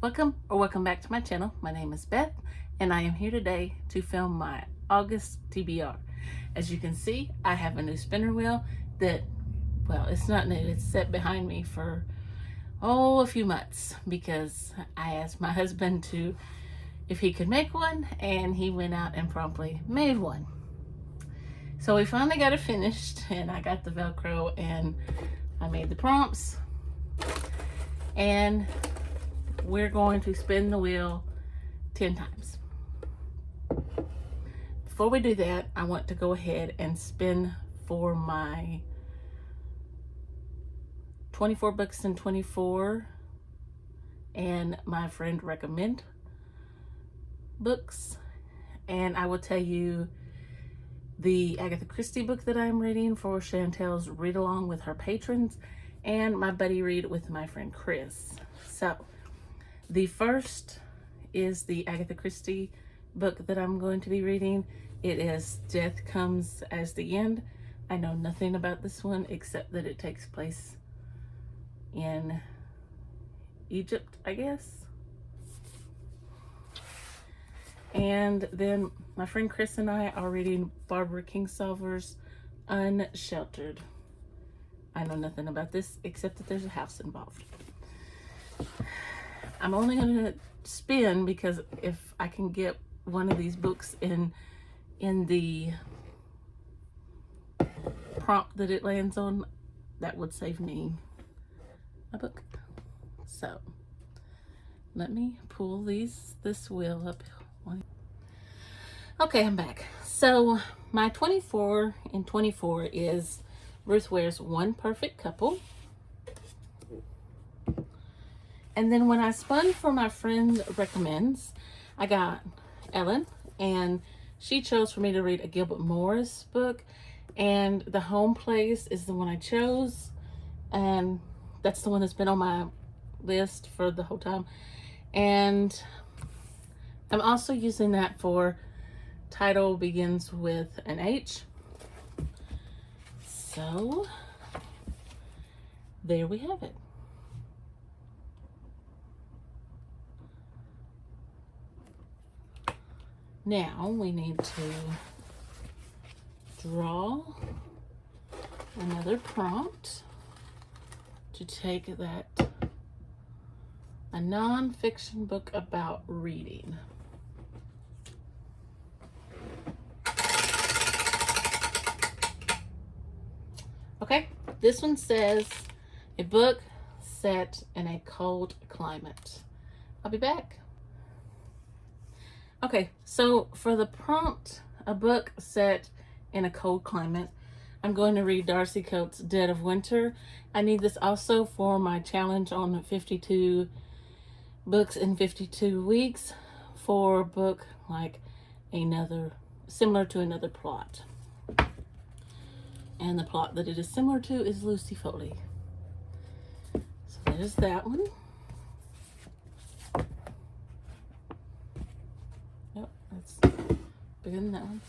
Welcome back to my channel. My name is Beth and I am here today to film my August TBR. As you can see, I have a new spinner wheel that, well, it's not new. It's set behind me for, a few months because I asked my husband if he could make one, and he went out and promptly made one. So we finally got it finished, and I got the Velcro and I made the prompts, and we're going to spin the wheel 10 times. Before we do that, I want to go ahead and spin for my 24 books in 24 and my friend recommend books. And I will tell you the Agatha Christie book that I'm reading for Chantel's read along with her patrons, and my buddy read with my friend Chris. So the first is the Agatha Christie book that I'm going to be reading. It is Death Comes as the End. I know nothing about this one except that it takes place in Egypt, I guess. And then my friend Chris and I are reading Barbara Kingsolver's Unsheltered. I know nothing about this except that there's a house involved. I'm only going to spin because if I can get one of these books in the prompt that it lands on, that would save me a book. So let me pull this wheel up. Okay, I'm back. So my 24 in 24 is Ruth Ware's One Perfect Couple. And then when I spun for my friend recommends, I got Ellen, and she chose for me to read a Gilbert Morris book, and The Home Place is the one I chose, and that's the one that's been on my list for the whole time. And I'm also using that for Title Begins with an H. So there we have it. Now we need to draw another prompt to take that, a non-fiction book about reading. Okay, this one says a book set in a cold climate. I'll be back. Okay, so for the prompt, a book set in a cold climate, I'm going to read Darcy Coates' Dead of Winter. I need this also for my challenge on 52 books in 52 weeks for a book like similar to another plot. And the plot that it is similar to is Lucy Foley. So there's that one. Yep, that's bigger than that one.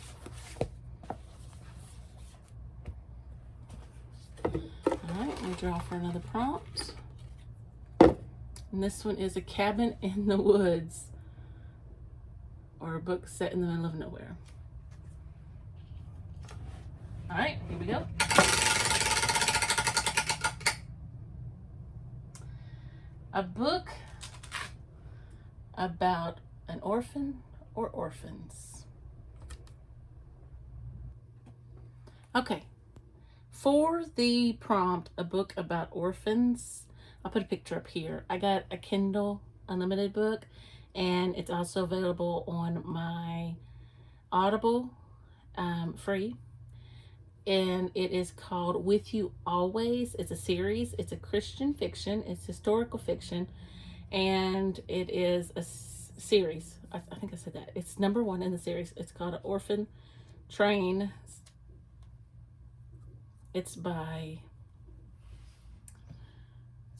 Alright, we draw for another prompt. And this one is A Cabin in the Woods, or a book set in the middle of nowhere. All right, here we go. A book about an orphan or orphans. Okay, for the prompt, a book about orphans, I'll put a picture up here. I got a Kindle Unlimited book, and it's also available on my Audible free. And it is called With You Always. It's a series. It's a Christian fiction. It's historical fiction. And it is a series. I think I said that. It's number 1 in the series. It's called Orphan Train. It's by,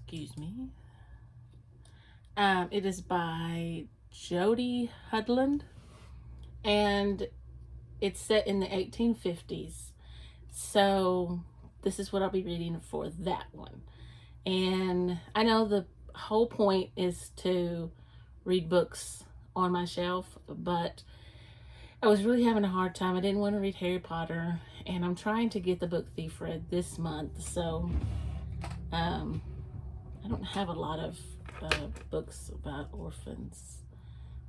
excuse me. It is by Jodie Hudland. And it's set in the 1850s. So this is what I'll be reading for that one. And I know the whole point is to read books on my shelf, but I was really having a hard time. I didn't want to read Harry Potter, and I'm trying to get the book Thief read this month, so I don't have a lot of books about orphans.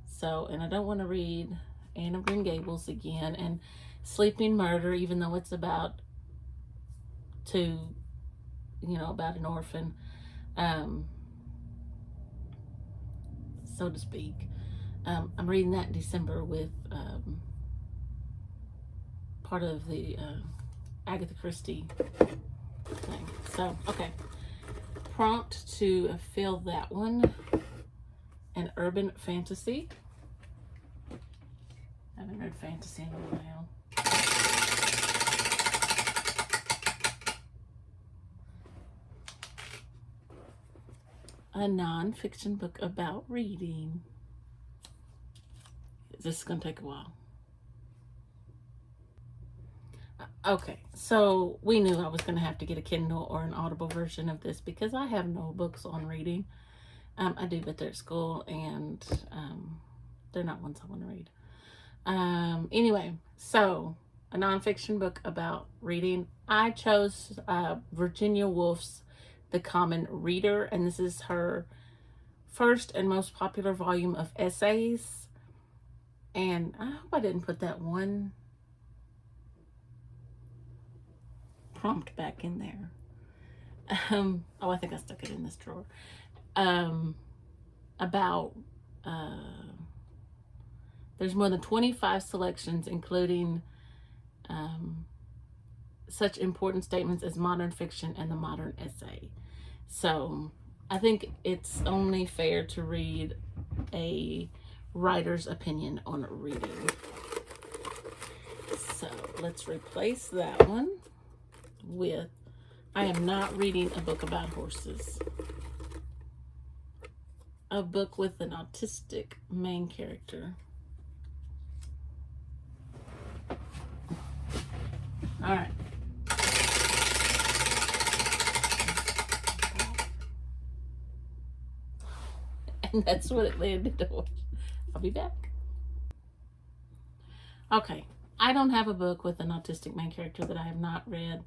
So, and I don't want to read Anne of Green Gables again, and Sleeping Murder, even though it's about about an orphan, so to speak. I'm reading that in December with part of the Agatha Christie thing. So, okay. Prompt to fill that one: an urban fantasy. I haven't read fantasy in a while. A non-fiction book about reading. This is going to take a while. Okay, so we knew I was going to have to get a Kindle or an Audible version of this because I have no books on reading. I do, but they're at school, and they're not ones I want to read. Anyway, so a nonfiction book about reading. I chose Virginia Woolf's The Common Reader, and this is her first and most popular volume of essays. And I hope I didn't put that one prompt back in there. Oh, I think I stuck it in this drawer. About there's more than 25 selections, including such important statements as modern fiction and the modern essay. So I think it's only fair to read a writer's opinion on reading. So let's replace that one with, I am not reading a book about horses. A book with an autistic main character. All right. And that's what it landed on. I'll be back. Okay. I don't have a book with an autistic main character that I have not read,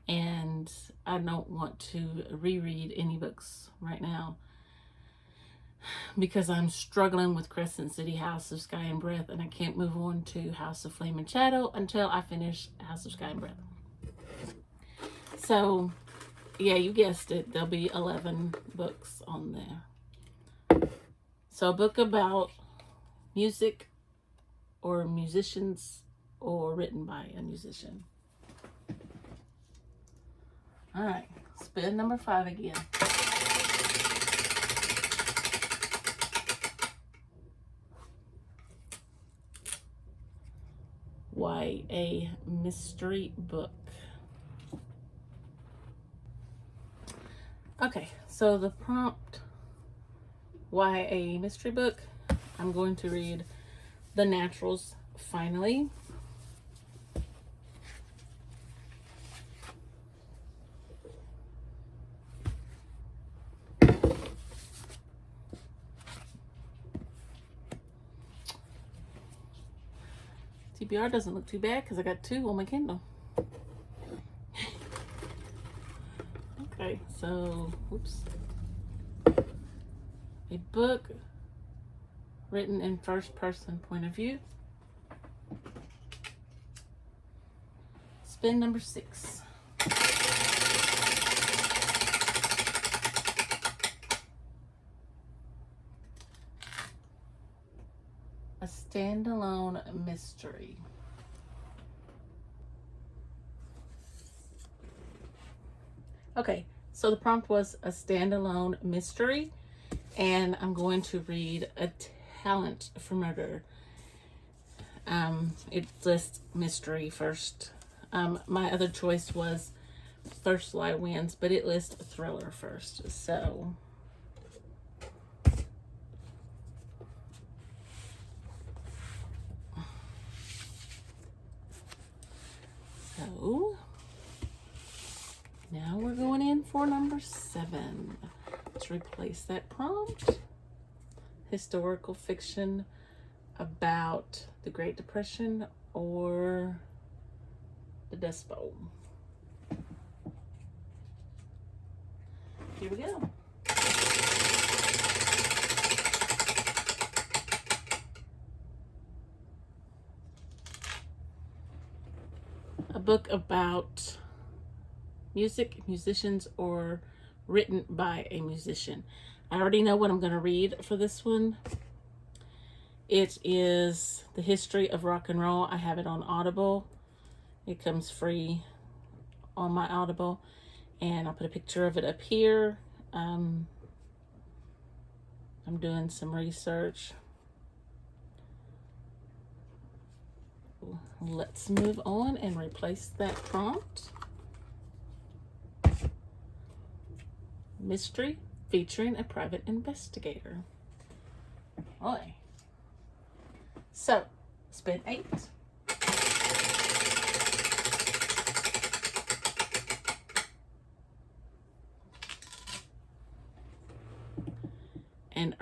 and I don't want to reread any books right now because I'm struggling with Crescent City, House of Sky and Breath, and I can't move on to House of Flame and Shadow until I finish House of Sky and Breath. So, yeah, you guessed it. There'll be 11 books on there. So a book about music or musicians or written by a musician. All right, spin number 5 again. YA mystery book. Okay, so the prompt, YA mystery book, I'm going to read The Naturals finally. TBR doesn't look too bad because I got 2 on my Kindle. Okay, so, whoops. A book written in first person point of view. Spin number 6. A standalone mystery. Okay, so the prompt was a standalone mystery, and I'm going to read A Talent for Murder. It lists mystery first. My other choice was First Lie Wins, but it lists thriller first. So now we're going in for number 7. Let's replace that prompt. historical fiction about the Great Depression or the Dust Bowl. Here we go. A book about music, musicians, or written by a musician. I already know what I'm going to read for this one. It is The History of Rock and Roll. I have it on Audible. It comes free on my Audible. And I'll put a picture of it up here. I'm doing some research. Let's move on and replace that prompt. Mystery featuring a private investigator. Boy. So, spin 8. An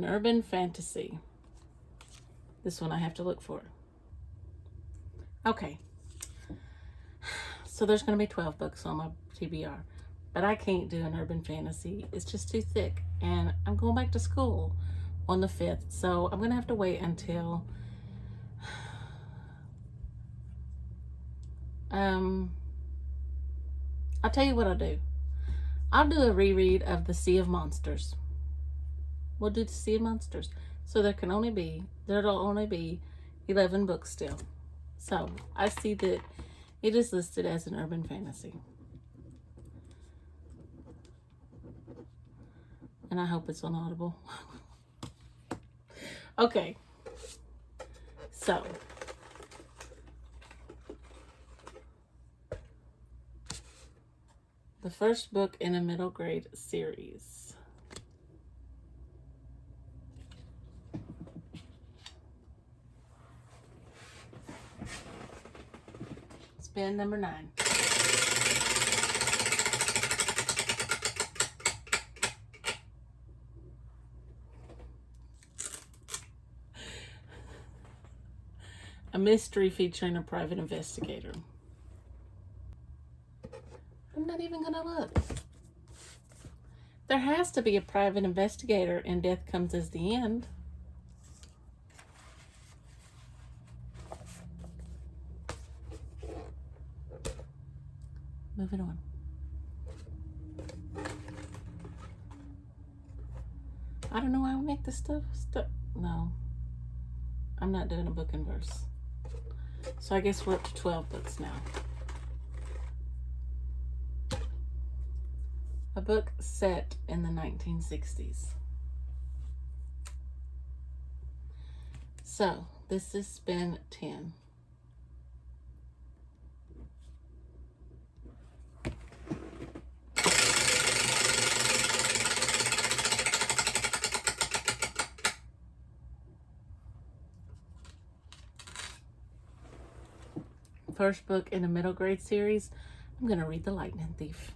urban fantasy. This one I have to look for. Okay. So there's going to be 12 books on my TBR. But I can't do an urban fantasy. It's just too thick. And I'm going back to school on the 5th. So I'm going to have to wait until... I'll tell you what I'll do. I'll do a reread of The Sea of Monsters. We'll do The Sea of Monsters. So there'll only be 11 books still. So I see that it is listed as an urban fantasy. And I hope it's on Audible. Okay. So. The first book in a middle grade series. Spin number 9. A mystery featuring a private investigator. I'm not even gonna look. There has to be a private investigator and death comes as the end. Moving on. I don't know why I make this stuff. No. I'm not doing a book in verse. So I guess we're up to 12 books now. A book set in the 1960s. So this is spin 10. First book in a middle grade series. I'm going to read The Lightning Thief.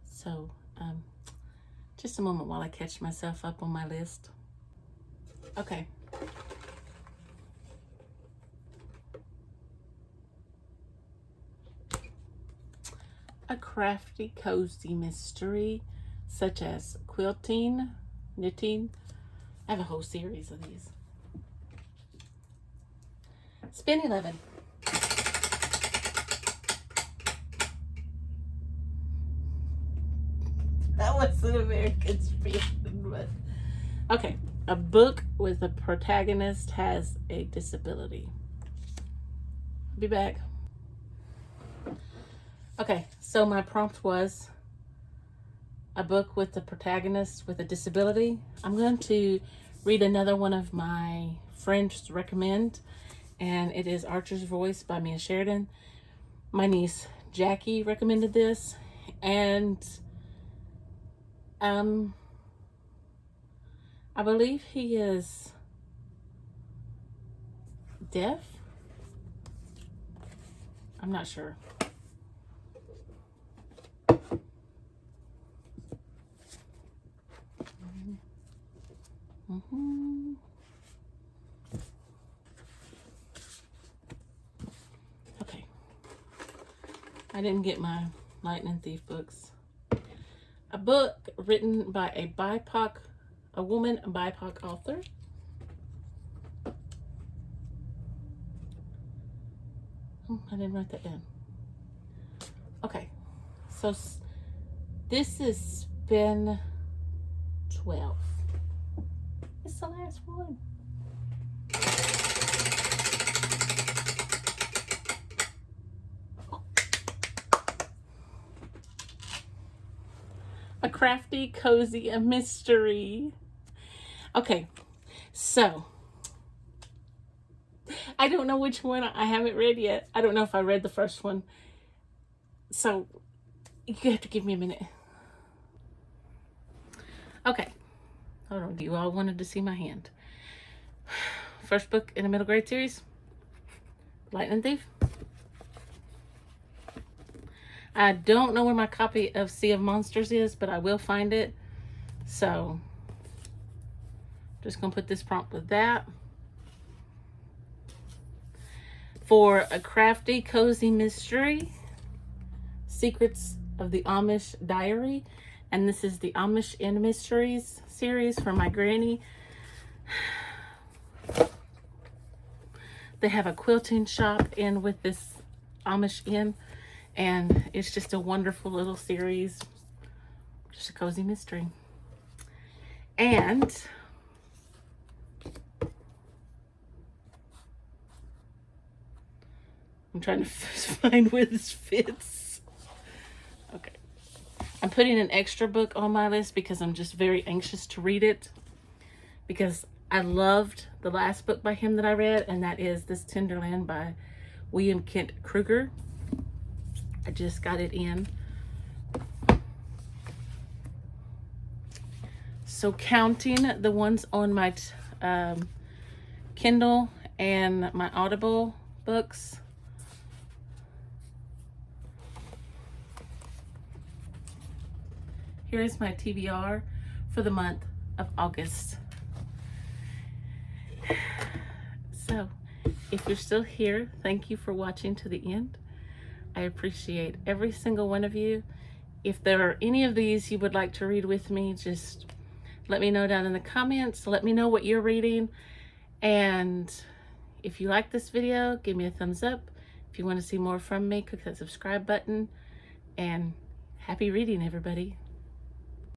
So, just a moment while I catch myself up on my list. Okay. A crafty, cozy mystery, such as quilting, knitting. I have a whole series of these. Spin 11. That wasn't a very good spin, but okay. A book with a protagonist has a disability. Be back. Okay, so my prompt was a book with a protagonist with a disability. I'm going to read another one of my friends recommend, and it is Archer's Voice by Mia Sheridan. My niece Jackie recommended this, and I believe he is deaf. I'm not sure. Okay. I didn't get my Lightning Thief books. A book written by a woman BIPOC author. I didn't write that down. Okay, so this is spin 12. It's the last one. A crafty, cozy, a mystery. Okay, so I don't know which one. I haven't read yet. I don't know if I read the first one. So you have to give me a minute. Okay, hold on. You all wanted to see my hand. First book in a middle grade series, Lightning Thief. I don't know where my copy of Sea of Monsters is, but I will find it. So, just gonna put this prompt with that. For a crafty, cozy mystery, Secrets of the Amish Diary. And this is the Amish in Mysteries series for my granny. They have a quilting shop in with this Amish inn. And it's just a wonderful little series. Just a cozy mystery. And I'm trying to find where this fits. Okay. I'm putting an extra book on my list because I'm just very anxious to read it. Because I loved the last book by him that I read, and that is This Tender Land by William Kent Kruger. I just got it in. So counting the ones on my Kindle and my Audible books, here is my TBR for the month of August. So if you're still here, thank you for watching to the end. I appreciate every single one of you. If there are any of these you would like to read with me, just let me know down in the comments. Let me know what you're reading. And if you like this video, give me a thumbs up. If you want to see more from me, click that subscribe button. And happy reading, everybody.